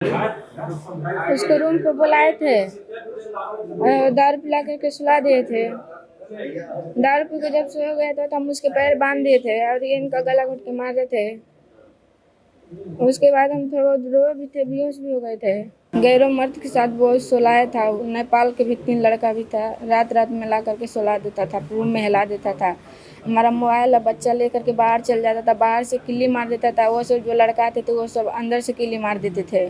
उसको रूम पे बुलाए थे, दारू पिला करके सुला दिए थे। दारू पी के जब सो गया तो हम उसके पैर बांध दिए थे और ये इनका गला घोट के मार रहे थे। उसके बाद हम थोड़ा रोए भी थे, बेहोश भी हो गए थे। गैरों मर्द के साथ वो सुलाया था। नेपाल के भी 3 लड़का भी था, रात रात में ला करके सुला देता था, रूम में हिला देता था। हमारा मोबाइल और बच्चा लेकर के बाहर चल जाता था, बाहर से किल्ली मार देता था। वो सब जो लड़का थे तो वो सब अंदर से किल्ली मार देते थे।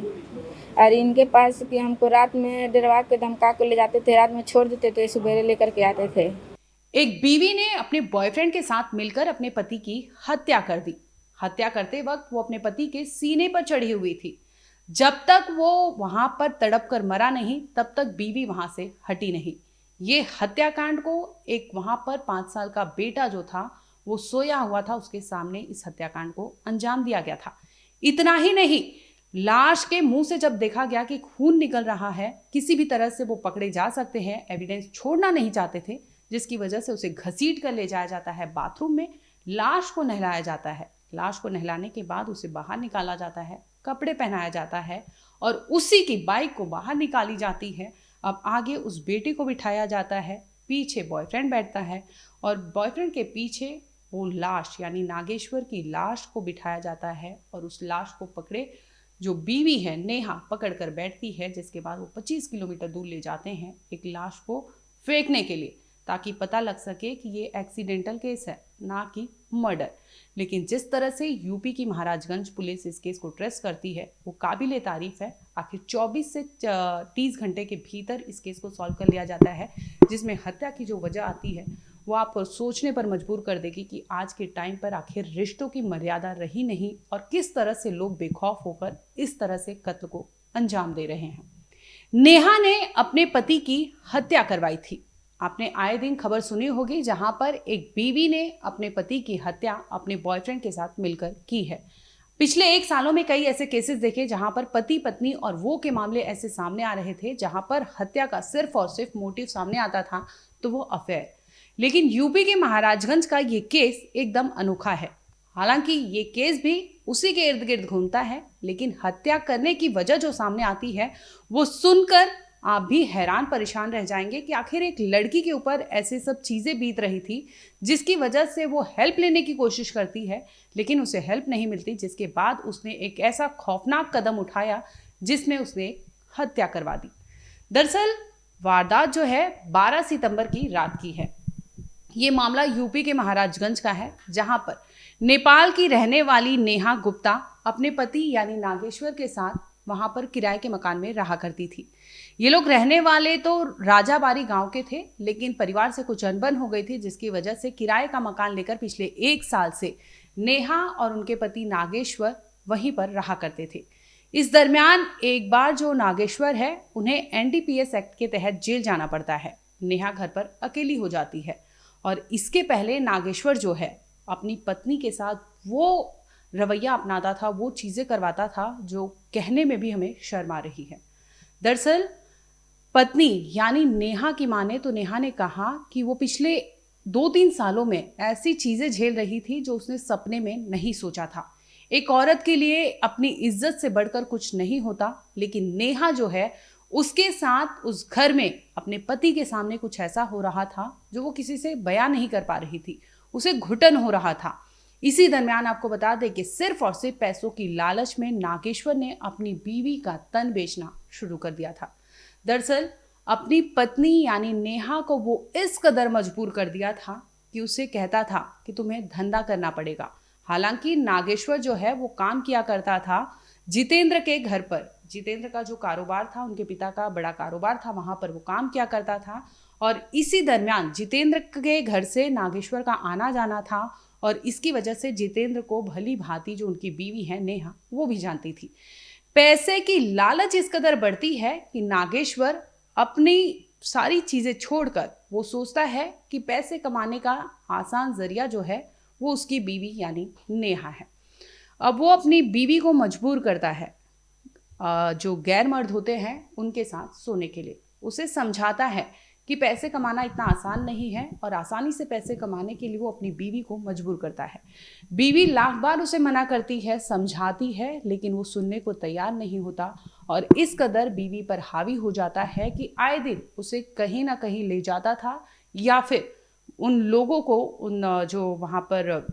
और इनके पास कि हमको रात में डरवा के धमका के ले जाते थे, रात में छोड़ देते थे, सुबह लेकर के आते थे। एक बीवी ने अपने बॉयफ्रेंड के साथ मिलकर अपने पति की हत्या कर दी। हत्या करते वक्त वो अपने पति के सीने पर चढ़ी हुई थी। जब तक वो वहां पर तड़प कर मरा नहीं, तब तक बीवी वहां से हटी नहीं। ये हत्याकांड को एक वहां पर 5 साल का बेटा जो था वो सोया हुआ था, उसके सामने इस हत्याकांड को अंजाम दिया गया था। इतना ही नहीं, लाश के मुंह से जब देखा गया कि खून निकल रहा है, किसी भी तरह से वो पकड़े जा सकते हैं, एविडेंस छोड़ना नहीं चाहते थे, जिसकी वजह से उसे घसीट कर ले जाया जाता है बाथरूम में। लाश को नहलाया जाता है। लाश को नहलाने के बाद उसे बाहर निकाला जाता है, कपड़े पहनाया जाता है और उसी की बाइक को बाहर निकाली जाती है। अब आगे उस बेटे को बिठाया जाता है, पीछे बॉयफ्रेंड बैठता है और बॉयफ्रेंड के पीछे वो लाश यानी नागेश्वर की लाश को बिठाया जाता है और उस लाश को पकड़े जो बीवी है नेहा पकड़ कर बैठती है, जिसके बाद वो 25 किलोमीटर दूर ले जाते हैं एक लाश को फेंकने के लिए, ताकि पता लग सके कि ये एक्सीडेंटल केस है, ना कि मर्डर। लेकिन जिस तरह से यूपी की महाराजगंज पुलिस इस केस को ट्रेस करती है वो काबिले तारीफ है। आखिर 24 से 30 घंटे के भीतर इस केस को सॉल्व कर लिया जाता है, जिसमें हत्या की जो वजह आती है वो आपको सोचने पर मजबूर कर देगी कि आज के टाइम पर आखिर रिश्तों की मर्यादा रही नहीं और किस तरह से लोग बेखौफ होकर इस तरह से कत्ल को अंजाम दे रहे हैं। नेहा ने अपने पति की हत्या करवाई थी। आपने आए दिन खबर सुनी होगी जहां पर एक बीवी ने अपने पति की हत्या अपने बॉयफ्रेंड के साथ मिलकर की है। पिछले 1 सालों में कई ऐसे केसेस देखे जहां पर पति पत्नी और वो के मामले ऐसे सामने आ रहे थे जहां पर हत्या का सिर्फ और सिर्फ मोटिव सामने आता था तो वो अफेयर। लेकिन यूपी के महाराजगंज का ये केस एकदम अनोखा है। हालांकि ये केस भी उसी के इर्द गिर्द घूमता है, लेकिन हत्या करने की वजह जो सामने आती है वो सुनकर आप भी हैरान परेशान रह जाएंगे कि आखिर एक लड़की के ऊपर ऐसे सब चीजें बीत रही थी जिसकी वजह से वो हेल्प लेने की कोशिश करती है, लेकिन उसे हेल्प नहीं मिलती, जिसके बाद उसने एक ऐसा खौफनाक कदम उठाया जिसमें उसने हत्या करवा दी। दरअसल वारदात जो है 12 सितंबर की रात की है। ये मामला यूपी के महाराजगंज का है, जहां पर नेपाल की रहने वाली नेहा गुप्ता अपने पति यानी नागेश्वर के साथ वहां पर किराए के मकान में रहा करती थी। ये लोग रहने वाले तो राजाबारी गांव के थे, लेकिन परिवार से कुछ अनबन हो गई थी, जिसकी वजह से किराए का मकान लेकर पिछले 1 साल से नेहा और उनके पति नागेश्वर वहीं पर रहा करते थे। इस दरमियान एक बार जो नागेश्वर है उन्हें एनडीपीएस एक्ट के तहत जेल जाना पड़ता है। नेहा घर पर अकेली हो जाती है और इसके पहले नागेश्वर जो है अपनी पत्नी के साथ वो रवैया अपनाता था, वो चीज़ें करवाता था जो कहने में भी हमें शर्म आ रही है। दरअसल पत्नी यानी नेहा की माने तो नेहा ने कहा कि वो पिछले 2-3 सालों में ऐसी चीज़ें झेल रही थी जो उसने सपने में नहीं सोचा था। एक औरत के लिए अपनी इज्जत से बढ़कर कुछ नहीं होता, लेकिन नेहा जो है उसके साथ उस घर में अपने पति के सामने कुछ ऐसा हो रहा था जो वो किसी से बयान नहीं कर पा रही थी, उसे घुटन हो रहा था। इसी दरमियान आपको बता दें कि सिर्फ और सिर्फ पैसों की लालच में नागेश्वर ने अपनी बीवी का तन बेचना शुरू कर दिया था। दरअसल अपनी पत्नी यानी नेहा को वो इस कदर मजबूर कर दिया था कि उसे कहता था कि तुम्हें धंधा करना पड़ेगा। हालांकि नागेश्वर जो है वो काम किया करता था जितेंद्र के घर पर। जितेंद्र का जो कारोबार था, उनके पिता का बड़ा कारोबार था, वहां पर वो काम किया करता था और इसी दरमियान जितेंद्र के घर से नागेश्वर का आना जाना था और इसकी वजह से जितेंद्र को भली भांति जो उनकी बीवी है नेहा वो भी जानती थी। पैसे की लालच इस कदर बढ़ती है कि नागेश्वर अपनी सारी चीजें छोड़कर वो सोचता है कि पैसे कमाने का आसान जरिया जो है वो उसकी बीवी यानी नेहा है। अब वो अपनी बीवी को मजबूर करता है जो गैर मर्द होते हैं उनके साथ सोने के लिए। उसे समझाता है कि पैसे कमाना इतना आसान नहीं है और आसानी से पैसे कमाने के लिए वो अपनी बीवी को मजबूर करता है। बीवी लाख बार उसे मना करती है, समझाती है, लेकिन वो सुनने को तैयार नहीं होता और इस कदर बीवी पर हावी हो जाता है कि आए दिन उसे कहीं ना कहीं ले जाता था या फिर उन लोगों को जो वहाँ पर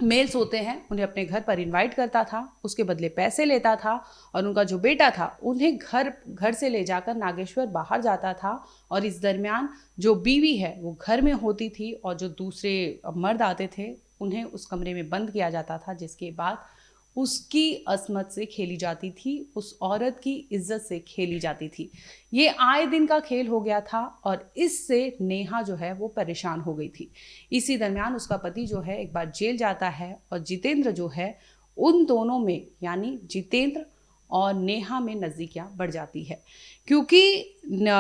मेल्स होते हैं उन्हें अपने घर पर इनवाइट करता था, उसके बदले पैसे लेता था और उनका जो बेटा था उन्हें घर से ले जाकर नागेश्वर बाहर जाता था। और इस दरमियान जो बीवी है वो घर में होती थी और जो दूसरे मर्द आते थे उन्हें उस कमरे में बंद किया जाता था, जिसके बाद उसकी असमत से खेली जाती थी, उस औरत की इज्जत से खेली जाती थी। ये आए दिन का खेल हो गया था और इससे नेहा जो है वो परेशान हो गई थी। इसी दरमियान उसका पति जो है एक बार जेल जाता है और जितेंद्र जो है उन दोनों में यानी जितेंद्र और नेहा में नज़दीकियाँ बढ़ जाती है, क्योंकि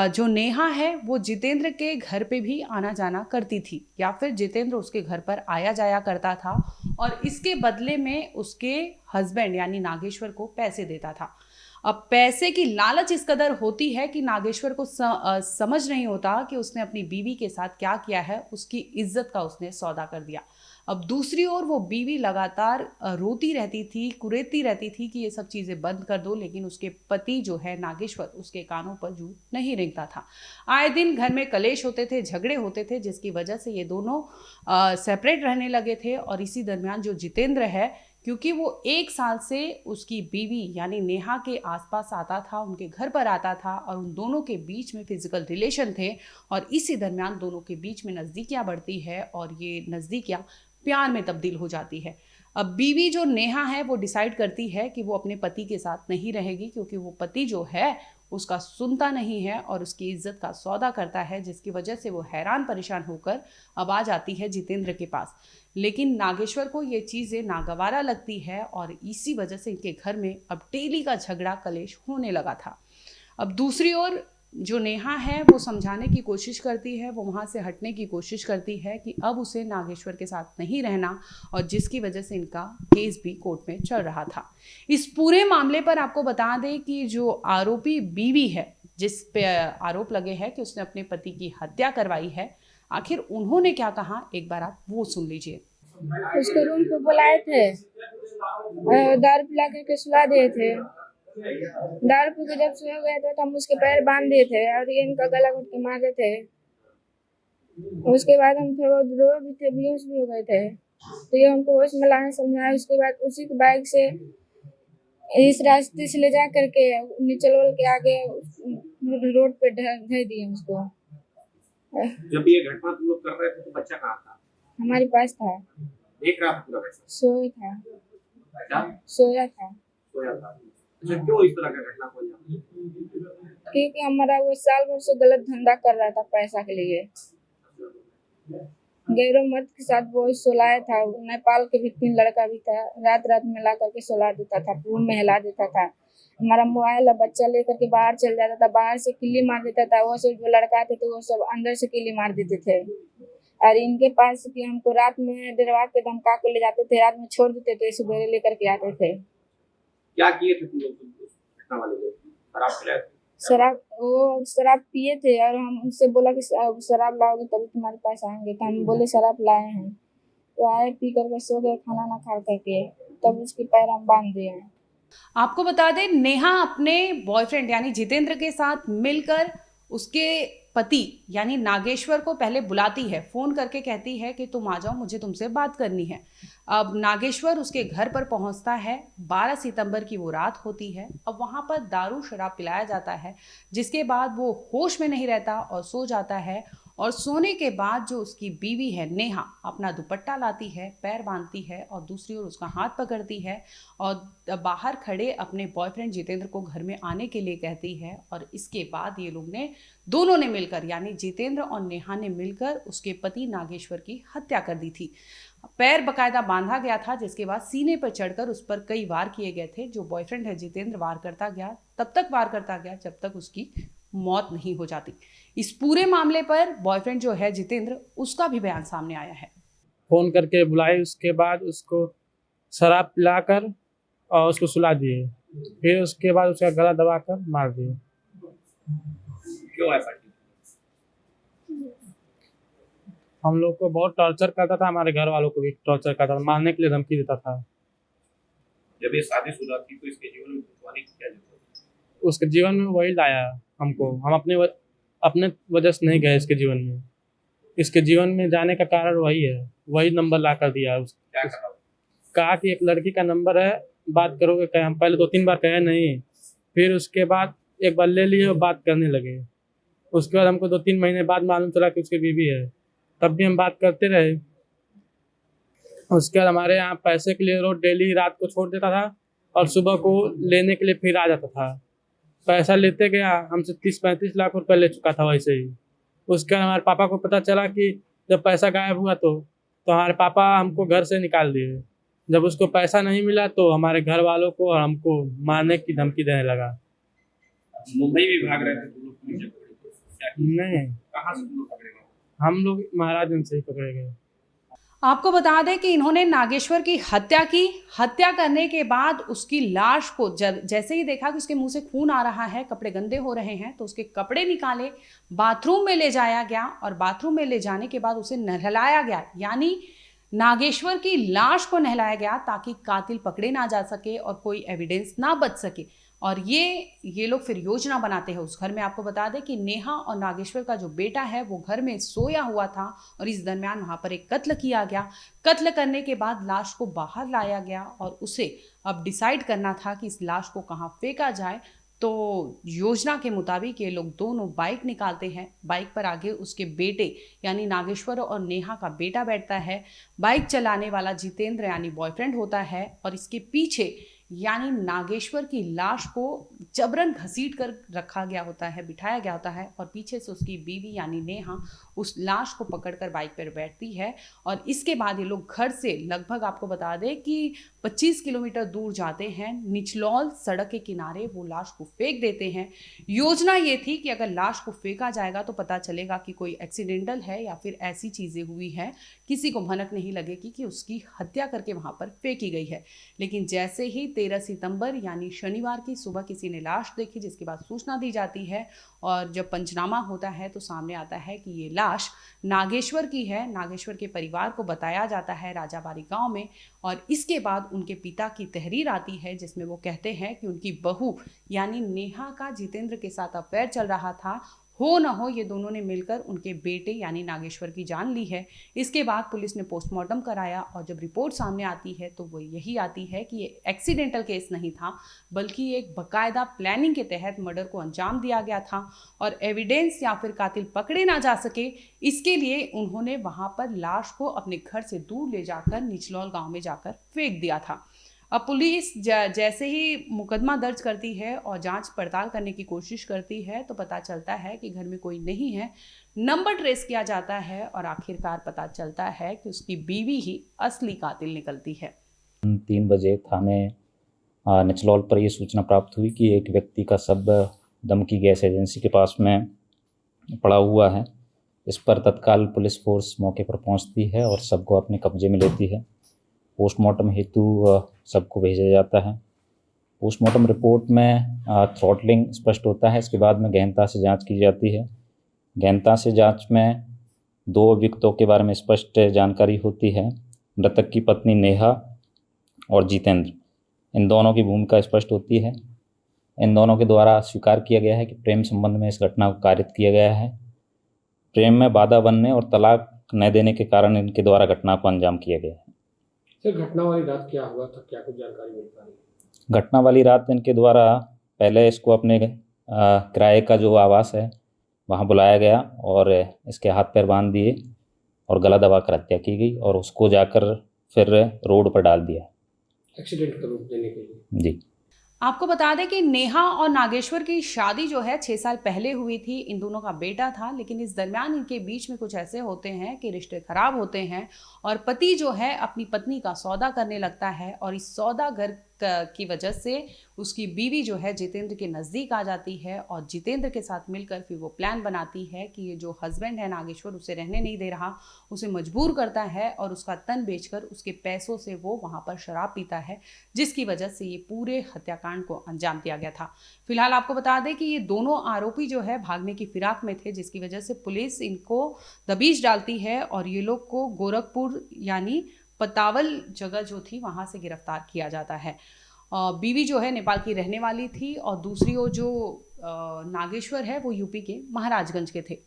जो नेहा है वो जितेंद्र के घर पे भी आना जाना करती थी या फिर जितेंद्र उसके घर पर आया जाया करता था और इसके बदले में उसके हस्बैंड यानी नागेश्वर को पैसे देता था। अब पैसे की लालच इस कदर होती है कि नागेश्वर को समझ नहीं होता कि उसने अपनी बीवी के साथ क्या किया है, उसकी इज्जत का उसने सौदा कर दिया। अब दूसरी ओर वो बीवी लगातार रोती रहती थी, कुरेदती रहती थी कि ये सब चीज़ें बंद कर दो, लेकिन उसके पति जो है नागेश्वर उसके कानों पर जूं नहीं रेंगता था। आए दिन घर में कलेश होते थे, झगड़े होते थे, जिसकी वजह से ये दोनों सेपरेट रहने लगे थे। और इसी दरमियान जो जितेंद्र है, क्योंकि वो 1 साल से उसकी बीवी यानी नेहा के आसपास आता था, उनके घर पर आता था और उन दोनों के बीच में फिजिकल रिलेशन थे और इसी दरमियान दोनों के बीच में नज़दीकियाँ बढ़ती है और ये नज़दीकियाँ प्यार में तब्दील हो जाती है। अब बीवी जो नेहा है वो डिसाइड करती है कि वो अपने पति के साथ नहीं रहेगी, क्योंकि वो पति जो है उसका सुनता नहीं है और उसकी इज्जत का सौदा करता है, जिसकी वजह से वो हैरान परेशान होकर अब आ जाती है जितेंद्र के पास। लेकिन नागेश्वर को ये चीज़ें नागवारा लगती है और इसी वजह से इनके घर में अब डेली का झगड़ा कलेश होने लगा था। अब दूसरी ओर जो नेहा है वो समझाने की कोशिश करती है, वो वहाँ से हटने की कोशिश करती है कि अब उसे नागेश्वर के साथ नहीं रहना, और जिसकी वजह से इनका केस भी कोर्ट में चल रहा था। इस पूरे मामले पर आपको बता दें कि जो आरोपी बीवी है, जिस पे आरोप लगे हैं कि उसने अपने पति की हत्या करवाई है, आखिर उन्होंने क्या कहा एक बार आप वो सुन लीजिए। उसको रूम पे बुलाए थे, दारू पिला करके सुला दिए थे। दारू पी के जब सो गए थे तो हम उसके पैर बांध दिए थे और ये इनका गला घोट के मारे थे। उसके बाद हम थोड़ा रोए भी थे, बेहोश भी हो गए थे, तो ये हमको होश में लाने समझाया। उसके बाद उसी के बाइक से इस रास्ते से ले जा करके नीचलवल के आगे रोड पे धर दिए उसको। जब ये घटना तुम लोग कर रहे थे तो बच्चा कहाँ था? हमारे पास था, एक रात पूरा वैसा सोया था। क्या? सोया था सोया था। अच्छा, क्यों इस तरह का घटना हो जाती? क्योंकि हमारा वो साल भर से गलत धंधा कर रहा था पैसा के लिए। गैरों मर्द के साथ वो सुलाया था, नेपाल के भी 3 लड़का भी था, रात रात में ला करके सुला देता था, रूम में हिला देता था। हमारा मोबाइल बच्चा लेकर के बाहर चल जाता था, बाहर से किल्ली मार देता था। वो सब जो लड़का थे तो वो सब अंदर से किल्ली मार देते थे। और इनके पास कि हमको रात में डरवा के धमका के ले जाते थे, रात में छोड़ देते थे, सुबह लेकर के आते थे। क्या किए थे तुम लोग घटना वाले लोग? शराब पिलाए थे? शराब पिए थे और हम उनसे बोला कि शराब लाओगे तभी तुम्हारे पास आएंगे, तो हम बोले शराब लाए हैं। तो आए, पी करके सो गए, खाना ना खा करके, तब उसके पैर हम बांध दिए हैं। आपको बता दें, नेहा अपने बॉयफ्रेंड यानी जितेंद्र के साथ मिलकर उसके पति यानी नागेश्वर को पहले बुलाती है, फोन करके कहती है कि तुम आ जाओ, मुझे तुमसे बात करनी है। अब नागेश्वर उसके घर पर पहुंचता है। 12 सितंबर की वो रात होती है। अब वहां पर दारू शराब पिलाया जाता है, जिसके बाद वो होश में नहीं रहता और सो जाता है। और सोने के बाद जो उसकी बीवी है नेहा अपना दुपट्टा लाती है, पैर बांधती है और दूसरी ओर उसका हाथ पकड़ती है और बाहर खड़े अपने बॉयफ्रेंड जितेंद्र को घर में आने के लिए कहती है। और इसके बाद ये लोग ने दोनों ने मिलकर यानी जितेंद्र और नेहा ने मिलकर उसके पति नागेश्वर की हत्या कर दी थी। पैर बकायदा बांधा गया था, जिसके बाद सीने पर चढ़कर उस पर कई वार किए गए थे। जो बॉयफ्रेंड है जितेंद्र वार करता गया, तब तक वार करता गया जब तक उसकी मौत नहीं हो जाती। इस पूरे मामले पर बॉयफ्रेंड जो है जितेंद्र, उसका भी बयान सामने आया है। फोन करके बुलाई, उसके बाद उसको शराब पिलाकर और उसको सुला दिए, फिर उसके बाद उसका गला दबाकर मार दिए। क्यों ऐसा किया? हम लोग को बहुत टॉर्चर करता था, हमारे घर वालों को भी टॉर्चर करता था, मारने के लिए धमकी देता था। जब ये शादीशुदा थी तो इसके जीवन में खुशहाली की क्या जरूरत? उसके जीवन में वही लाया हमको। हम अपने वजह से नहीं गए इसके जीवन में। इसके जीवन में जाने का कारण वही है, वही नंबर ला कर दिया। क्या कर रहा हूँ? कहा कि एक लड़की का नंबर है, बात करोगे? कहे हम पहले 2-3 बार कहे नहीं, फिर उसके बाद एक बार ले लिए और बात करने लगे। उसके बाद हमको 2-3 महीने बाद मालूम चला कि उसकी बीवी है, तब भी हम बात करते रहे। उसके बाद हमारे यहाँ पैसे के लिए रोज डेली रात को छोड़ देता था और सुबह को लेने के लिए फिर आ जाता था। पैसा लेते गया, हमसे 30-35 लाख रुपए ले चुका था वैसे ही। उसके बाद हमारे पापा को पता चला कि जब पैसा गायब हुआ तो हमारे पापा हमको घर से निकाल दिए। जब उसको पैसा नहीं मिला तो हमारे घर वालों को और हमको मारने की धमकी देने लगा। मुंबई भी भाग रहे थे तुम लोग, पुलिस ने पकड़े थे? क्या किया? नहीं, कहाँ से तुम लोग पकड़े गए? हम लोग महाराजगंज से ही पकड़े गए। आपको बता दें कि इन्होंने नागेश्वर की हत्या की। हत्या करने के बाद उसकी लाश को जैसे ही देखा कि उसके मुंह से खून आ रहा है, कपड़े गंदे हो रहे हैं, तो उसके कपड़े निकाले, बाथरूम में ले जाया गया और बाथरूम में ले जाने के बाद उसे नहलाया गया। यानी नागेश्वर की लाश को नहलाया गया ताकि कातिल पकड़े ना जा सके और कोई एविडेंस ना बच सके। और ये लोग फिर योजना बनाते हैं उस घर में। आपको बता दें कि नेहा और नागेश्वर का जो बेटा है वो घर में सोया हुआ था और इस दरमियान वहाँ पर एक कत्ल किया गया। कत्ल करने के बाद लाश को बाहर लाया गया और उसे अब डिसाइड करना था कि इस लाश को कहाँ फेंका जाए। तो योजना के मुताबिक ये लोग दोनों बाइक निकालते हैं। बाइक पर आगे उसके बेटे यानी नागेश्वर और नेहा का बेटा बैठता है। बाइक चलाने वाला जितेंद्र यानी बॉयफ्रेंड होता है और इसके पीछे यानी नागेश्वर की लाश को जबरन घसीट कर रखा गया होता है, बिठाया गया होता है और पीछे से उसकी बीवी यानी नेहा उस लाश को पकड़कर बाइक पर बैठती है। और इसके बाद ये लोग घर से लगभग आपको बता दें कि 25 किलोमीटर दूर जाते हैं। निचलौल सड़क के किनारे वो लाश को फेंक देते हैं। योजना ये थी कि अगर लाश को फेंका जाएगा तो पता चलेगा कि कोई एक्सीडेंटल है या फिर ऐसी चीज़ें हुई हैं, किसी को भनक नहीं लगेगी कि उसकी हत्या करके वहाँ पर फेंकी गई है। लेकिन जैसे ही 13 सितंबर यानी शनिवार की सुबह किसी ने लाश देखी, जिसके बाद सूचना दी जाती है और जब पंचनामा होता है तो सामने आता है कि ये लाश नागेश्वर की है। नागेश्वर के परिवार को बताया जाता है राजाबाड़ी गांव में और इसके बाद उनके पिता की तहरीर आती है जिसमें वो कहते हैं कि उनकी बहू यानी नेहा का जितेंद्र के साथ अफेयर चल रहा था। हो न हो ये दोनों ने मिलकर उनके बेटे यानी नागेश्वर की जान ली है। इसके बाद पुलिस ने पोस्टमार्टम कराया और जब रिपोर्ट सामने आती है तो वो यही आती है कि ये एक्सीडेंटल केस नहीं था बल्कि एक बाकायदा प्लानिंग के तहत मर्डर को अंजाम दिया गया था और एविडेंस या फिर कातिल पकड़े ना जा सके इसके लिए उन्होंने वहाँ पर लाश को अपने घर से दूर ले जाकर निचलौल गाँव में जाकर फेंक दिया था। अब पुलिस जैसे ही मुकदमा दर्ज करती है और जांच पड़ताल करने की कोशिश करती है तो पता चलता है कि घर में कोई नहीं है। नंबर ट्रेस किया जाता है और आखिरकार पता चलता है कि उसकी बीवी ही असली कातिल निकलती है। 3 बजे थाने निचलौल पर यह सूचना प्राप्त हुई कि एक व्यक्ति का शव दमकी गैस एजेंसी के पास में पड़ा हुआ है। इस पर तत्काल पुलिस फोर्स मौके पर पहुंचती है और शव को अपने कब्जे में लेती है। पोस्टमार्टम हेतु सबको भेजा जाता है। पोस्टमार्टम रिपोर्ट में थ्रॉटलिंग स्पष्ट होता है। इसके बाद में गहनता से जांच की जाती है। गहनता से जांच में 2 अभियुक्तों के बारे में स्पष्ट जानकारी होती है। मृतक की पत्नी नेहा और जितेंद्र, इन दोनों की भूमिका स्पष्ट होती है। इन दोनों के द्वारा स्वीकार किया गया है कि प्रेम संबंध में इस घटना को कारित किया गया है। प्रेम में बाधा बनने और तलाक न देने के कारण इनके द्वारा घटना को अंजाम किया गया है। सर, घटना वाली रात क्या हुआ था, क्या कुछ जानकारी मिल पा रही है? घटना वाली रात इनके द्वारा पहले इसको अपने किराए का जो आवास है वहाँ बुलाया गया और इसके हाथ पैर बांध दिए और गला दबाकर हत्या की गई और उसको जाकर फिर रोड पर डाल दिया एक्सीडेंट का रूप देने के लिए। जी। आपको बता दें कि नेहा और नागेश्वर की शादी जो है 6 साल पहले हुई थी। इन दोनों का बेटा था, लेकिन इस दरमियान इनके बीच में कुछ ऐसे होते हैं कि रिश्ते खराब होते हैं और पति जो है अपनी पत्नी का सौदा करने लगता है और इस सौदागर की वजह से उसकी बीवी जो है जितेंद्र के नज़दीक आ जाती है और जितेंद्र के साथ मिलकर फिर वो प्लान बनाती है कि ये जो हस्बैंड है नागेश्वर उसे रहने नहीं दे रहा, उसे मजबूर करता है और उसका तन बेचकर उसके पैसों से वो वहाँ पर शराब पीता है, जिसकी वजह से ये पूरे हत्याकांड को अंजाम दिया गया था। फिलहाल आपको बता दें कि ये दोनों आरोपी जो है भागने की फिराक में थे, जिसकी वजह से पुलिस इनको दबीश डालती है और ये लोग को गोरखपुर यानी पतावल जगह जो थी वहाँ से गिरफ्तार किया जाता है। बीवी जो है नेपाल की रहने वाली थी और दूसरी ओर जो नागेश्वर है वो यूपी के महाराजगंज के थे।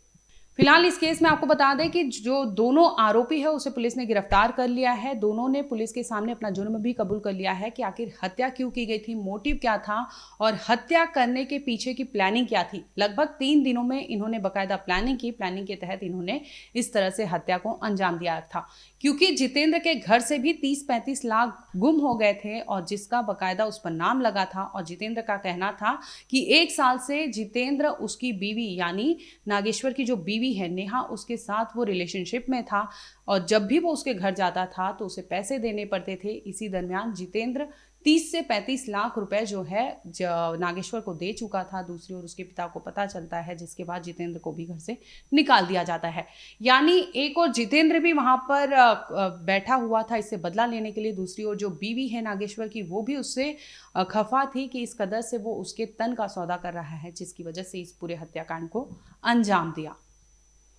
फिलहाल इस केस में आपको बता दें कि जो दोनों आरोपी है उसे पुलिस ने गिरफ्तार कर लिया है। दोनों ने पुलिस के सामने अपना जुर्म भी कबूल कर लिया है कि आखिर हत्या क्यों की गई थी, मोटिव क्या था और हत्या करने के पीछे की प्लानिंग क्या थी। लगभग 3 दिनों में इन्होंने बाकायदा प्लानिंग की। प्लानिंग के तहत इन्होंने इस तरह से हत्या को अंजाम दिया था, क्योंकि जितेंद्र के घर से भी 30-35 लाख गुम हो गए थे और जिसका बाकायदा उस पर नाम लगा था। और जितेंद्र का कहना था कि 1 साल से जितेंद्र उसकी बीवी यानी नागेश्वर की जो बीवी है नेहा, उसके साथ वो रिलेशनशिप में था और जब भी वो उसके घर जाता था तो उसे पैसे देने पड़ते थे। इसी दरमियान जितेंद्र 30 से 35 लाख रुपए जो है नागेश्वर को दे चुका था। दूसरी ओर उसके पिता को पता चलता है, जिसके बाद जितेंद्र को भी घर से निकाल दिया जाता है। यानी एक और जितेंद्र भी वहां पर बैठा हुआ था इससे बदला लेने के लिए। दूसरी ओर जो बीवी है नागेश्वर की वो भी उससे खफा थी कि इस कदर से वो उसके तन का सौदा कर रहा है, जिसकी वजह से इस पूरे हत्याकांड को अंजाम दिया।